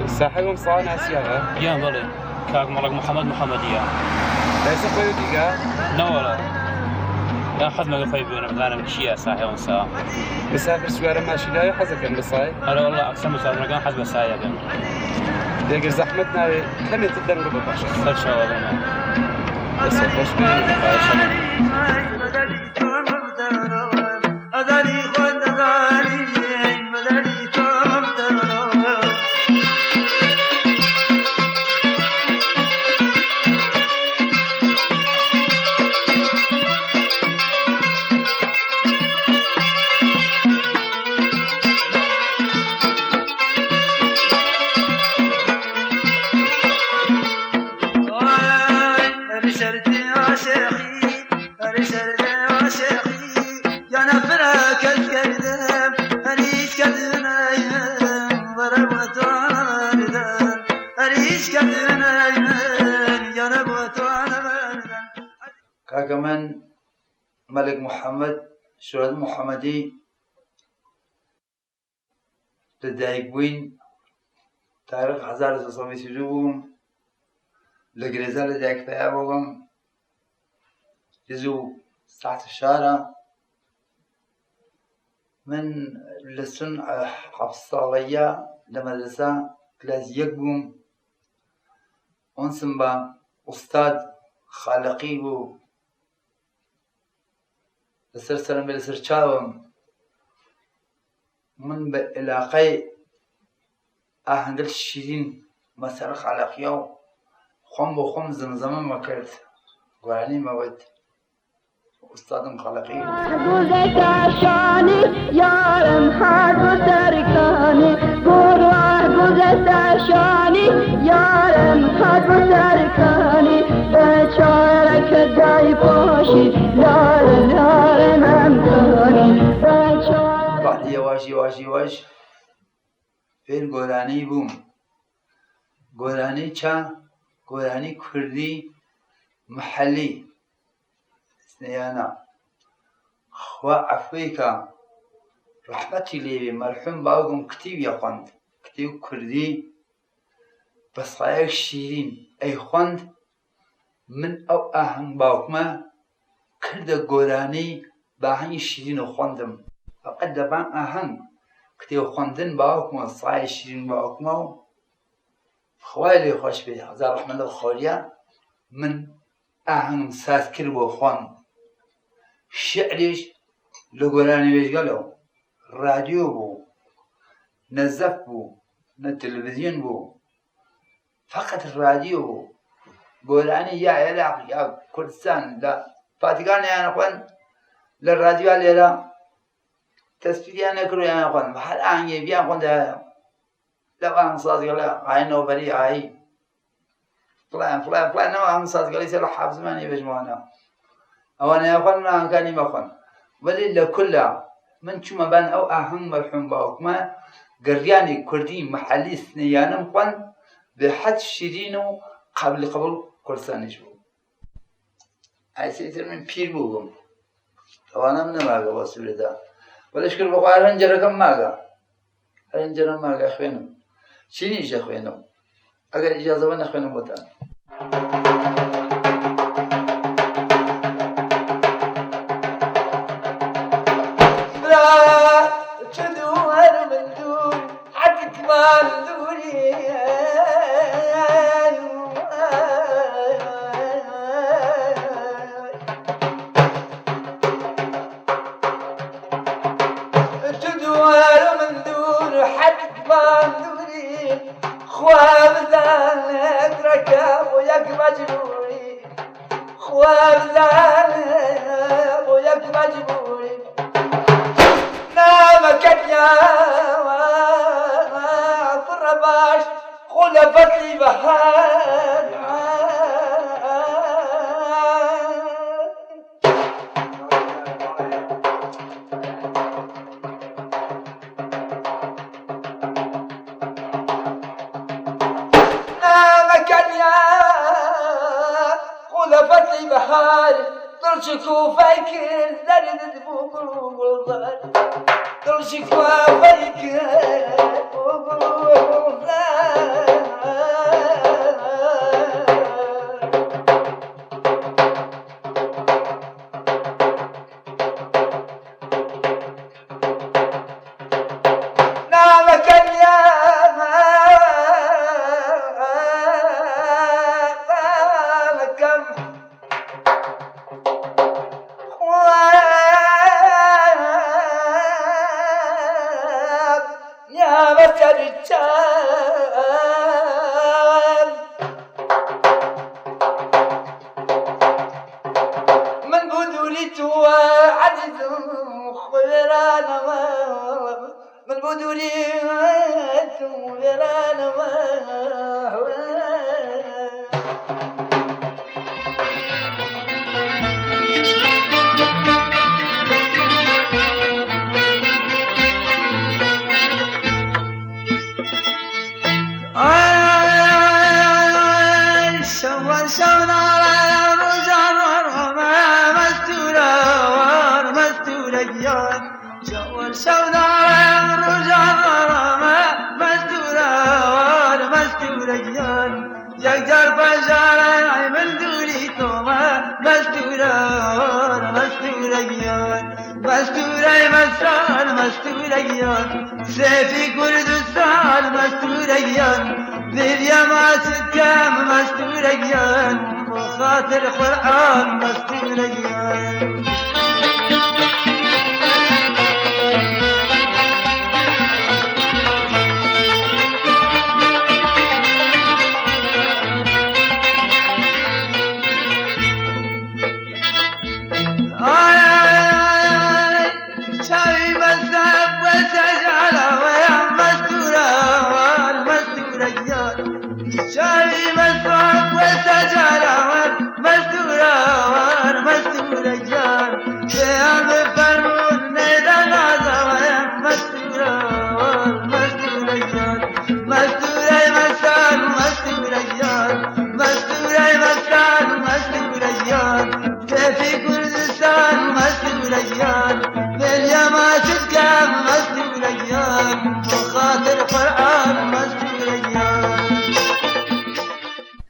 صاحبهم صانع سيارة يا بلي كاك مالك محمدية ليس خوي ديقا لا ولا لا حد ما قفاي بينا بدانا من شيء صاحبهم سا مسافر سوارة ماشي لا يحزك المصاي هلا والله أقسم مسافر كان حد مسايا بين ديقا زحمتنا كم يتدن قبل باشا خل شو والله بس خوش بينا كاكمن ملك محمد شهد محمدي لدايق بوين تاريخ 1932 لقريزة لدايق فيابوهم يزو ساعة الشارع من لسن حفصالية لمدرسة كلاس يقبوم ونسمى أستاذ خالقي بو لسر سلم لسر شاوم من بعلاقي أهندل شيرين مسرخ على خياو خم بخم زمزم مكرت وعني موت أستاذ خالقي جوزك عشاني يارم حاد وتركاني قروه جوزك عشاني يارم حاد وتركاني بشارك داي باشي لارم امكاني بعد يواش فين قراني بوم قراني چا قراني كردي محلي سنيانا خوا عفويكا رحمتي لي مرحوم باوكم كتيب يخوند كتيب كردي بس غايك شيرين اي خوند من او اهم باوكما كرد قراني باهني شيرين خوندم فقد دبان اهم كتيب خوندن باوكما صاي شيرين باوكما خوالي خوش بيه هزار رحمة الخوليا من اهم ساس كربو خوند شعريش لقراني بيش قالوا راديو بو نزف بو نتلفزيون بو فقط الراديو بو قراني يا عراق يا كردستان لا فاتقان يا نخوان للراديو عليها تسبيل يا نكرو يا نخوان بحال آنجي بيان خوان ده لو آن صادق لا هاي نوبري هاي فلان نو آن صادق ليس له حافظ ماني بجمعنا أوانا يا أخوان ما كاني ما أخوان ولله كلها من شو ما بان أو أهم مرحوم باوكما قرياني كردي محلي سنيانا أخوان بحد شيرينو قبل كرساني شو هاي سيتر من بير بوهم أوانا من ماغا واسولي دا ولشكر بخوار هنجر كم ماغا هنجر ماغا أخوانم شينيش أخوانم أگر إجازة وانا أخوانم بوتان Don't you ترجال من بدولي توا عزيز خيرانا من بدولي خيرانا سيفي كردستان مستوريان باليمات كام مستوريان وخاطر قرآن مستوريان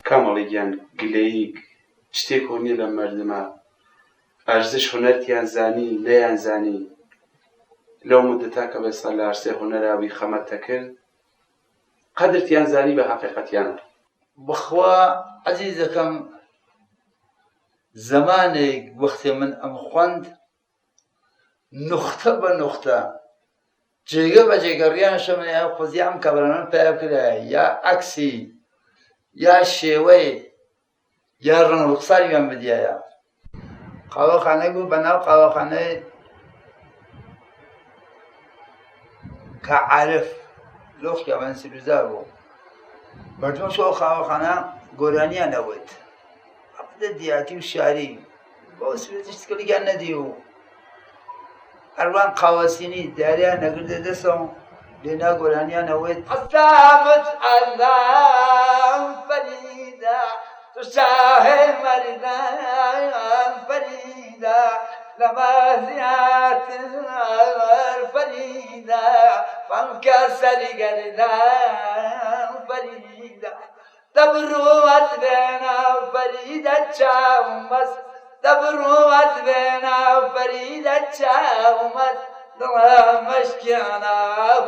کامەڵێکیان گلەیی شتێک نییە لە مەردمە ئەرزش هونەرتیان زانی نەیان زانی لەو مدەتا کە بەسەر لە عەرزەی هونەراوی خەمەتە کرد قەدرتیان زانی بە حەقیقەتیانە. بخوا عەزیزەکەم زەمانێک وەختێ من ئەم خوێند نوختە بە نوختە جێگە بە جێگەڕیانشە من خۆزی ئەم کابرانان پێ کرایە یا عەکسی یا شێوەی یا ڕەنگ ڕوخساریان بدیایە. قاوەخانەی بوو بەناو قاوەخانەی کە عارف لۆ خیابان سیروزا بوو بەردوم شۆ قاوەخانە گۆرانیانەوت ئەبدە دیاتی و شاری بۆ سیروزیش تکەلیگیان نەدی و هەروان قاوەسینی داریان نەگردە دەسەوە لێنا گۆرانیانەوت ئەستامت ئەلام فەریدا تو شاهێ مەریدان فەریدا لەمازیاتر فەریدا فەمکە سەریگەردان فەریدا دەبڕووەت بێنە فەریدە چاومەس دەبڕووەت بێنە فەریدە چاومەت دڵە مەشکیانە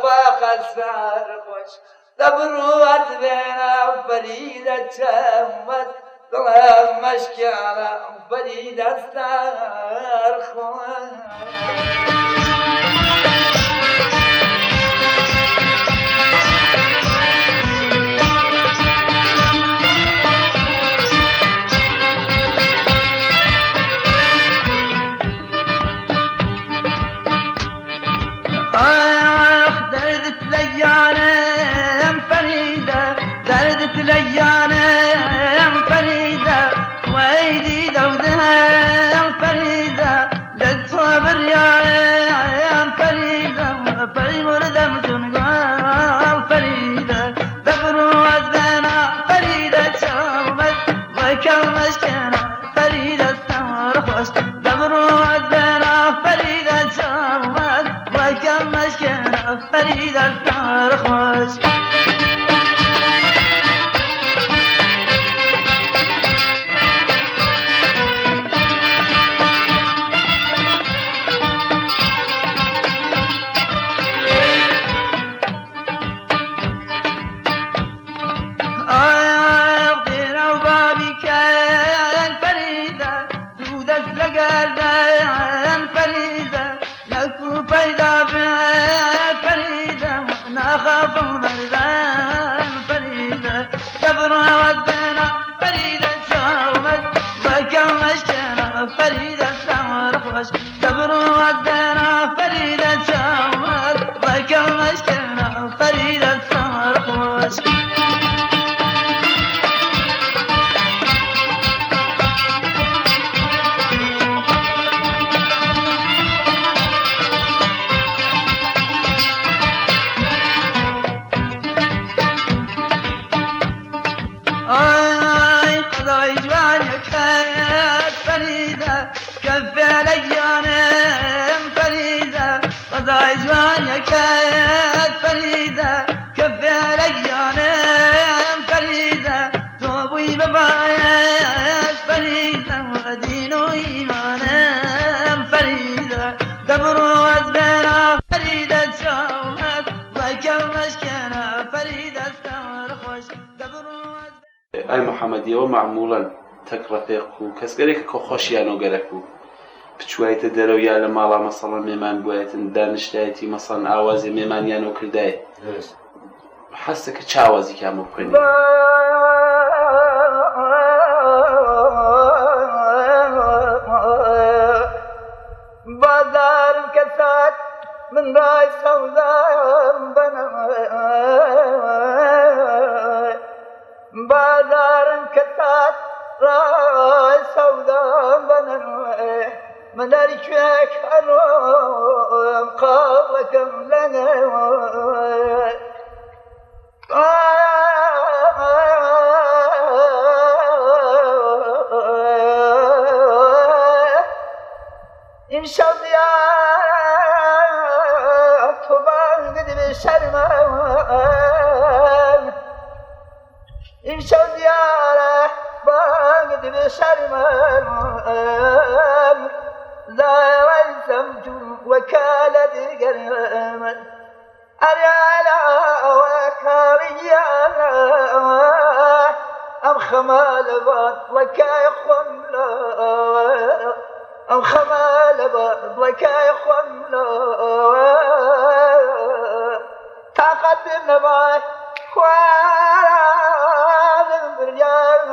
فاقەت سەرخۆش دەبڕووەت بێنە فەریدە چاومەت دڵە مەشکیانە فەریدە سەرخۆش. خاف مردان فريدة كبرها ودنا فريدة شاومت ذكر مشكنا فريدة سمر خوش كبرها ودنا فريدة شاومت ذكر مشكنا فريدة سمر خوش كانت فريدة كفي ليانا فريدة توبي ببايش فريدة ودين وإيمانا فريدة دبر وزبنا فريدة شومت وكم مشكنا فريدة استمر خوش دبر وزبنا أي محمد يوم معمولا تكرفيق وكسكريك كخوشيانو قرفو بچوایت درو یا لمالا مثلا میمان بوایتن دانشتایتی مثلا آوازی میمان یانو کردای حسه که چه آوازی کامو کنی بازارم كسات من راي سوداء بنا بازارم كسات راي سوداء بنا من أرجعك أروم قابلك لنا إن شاء الله تبان قد بشرمان إن شاء الله بان قد بشرمان لا والزمت وكالة قرما أريالا وكاريا أم خمال بطلك يا خملا أم خمال بطلك يا خملا تقدمنا باي خوان بريان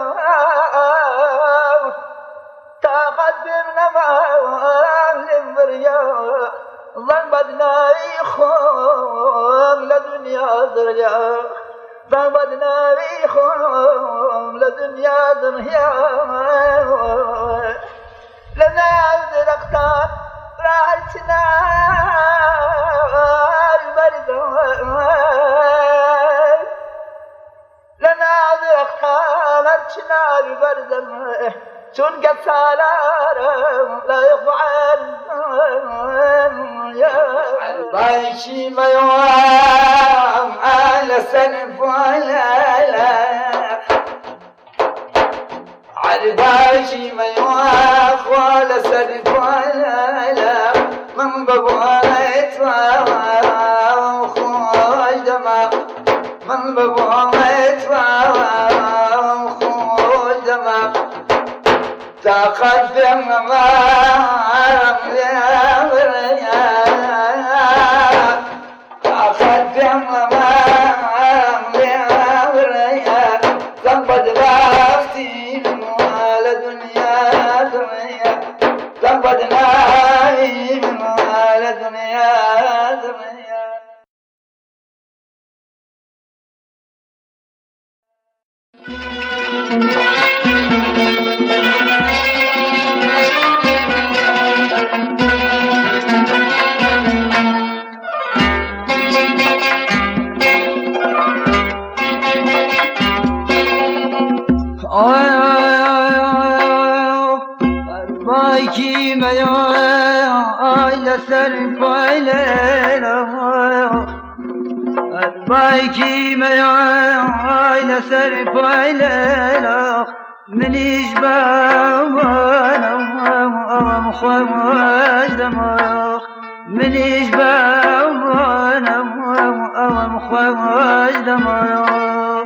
تقدمنا معهم بريا ضربتنا يخوم لدنيا دريا ضربتنا يخوم لدنيا دريا لنا عبد الأقطار راحتنا البرد لنا عبد الأقطار راحتنا البرد شون قصالار لا يفعل يا بايشي ما يوام على سنف ولا لا على بايشي ما يوام ولا سنف ولا لا من ببغيت وخوش دماغ من ببغيت وخوش دماغ تقدم معهم يا بريا تقدم معهم يا بريا زنبد بافتي على دنيا دنيا زنبد نايم على دنيا دنيا بايكي ميا سرف علينا بايكي ميا سرف علينا من إجبانا مخوش دماغ من إجبانا مخوش دماغ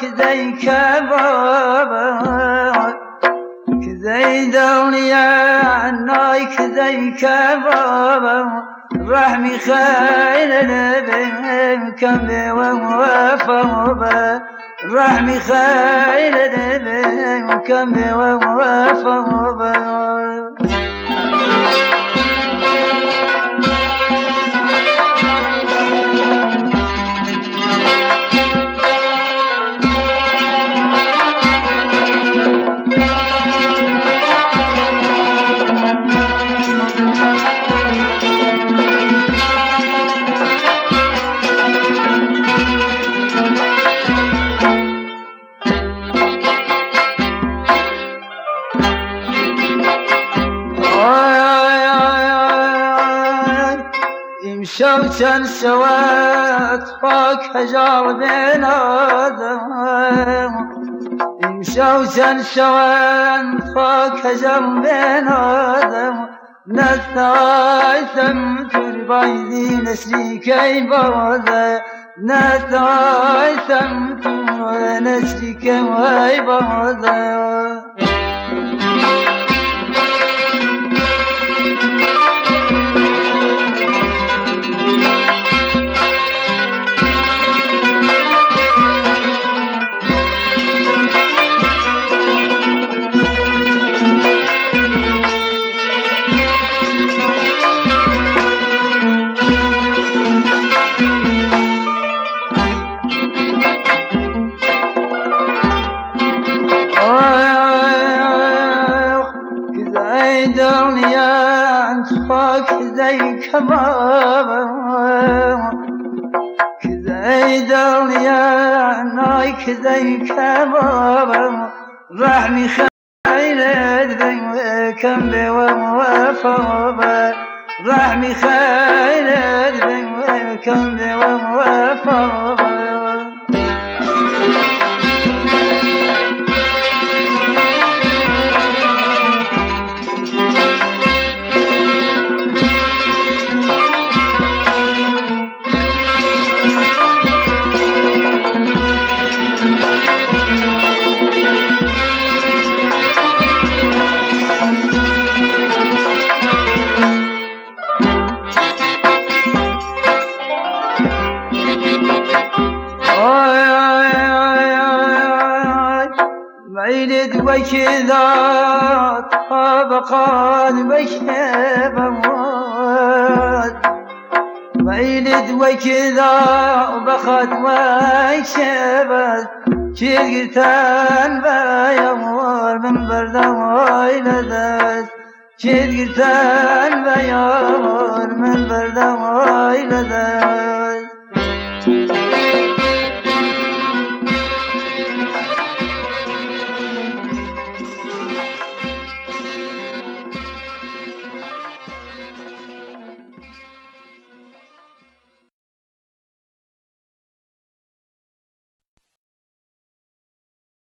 كذي كبابا كذي دوليا عناي كذي كبابا رحمي خير البن كم ووفا رحمي خير البن كم ووفا شوشن سوات فوق حجر بين آدم شوشن سوات فوق حجر بين آدم نثاي ثمتر بايدي نسري كي بوضع نثاي ثمتر نسري كي بوضع كذي كبابا كذي دوليا ناي كذي كبابا رحمي خير الذنب كم ووفا رحمي خير الذنب كم ووفا بعيد وكذا طبقات بشبات بعيد وكذا بخت وشبات شرقتان بيامور من بردواي لذات شرقتان بيامور من بردواي لذات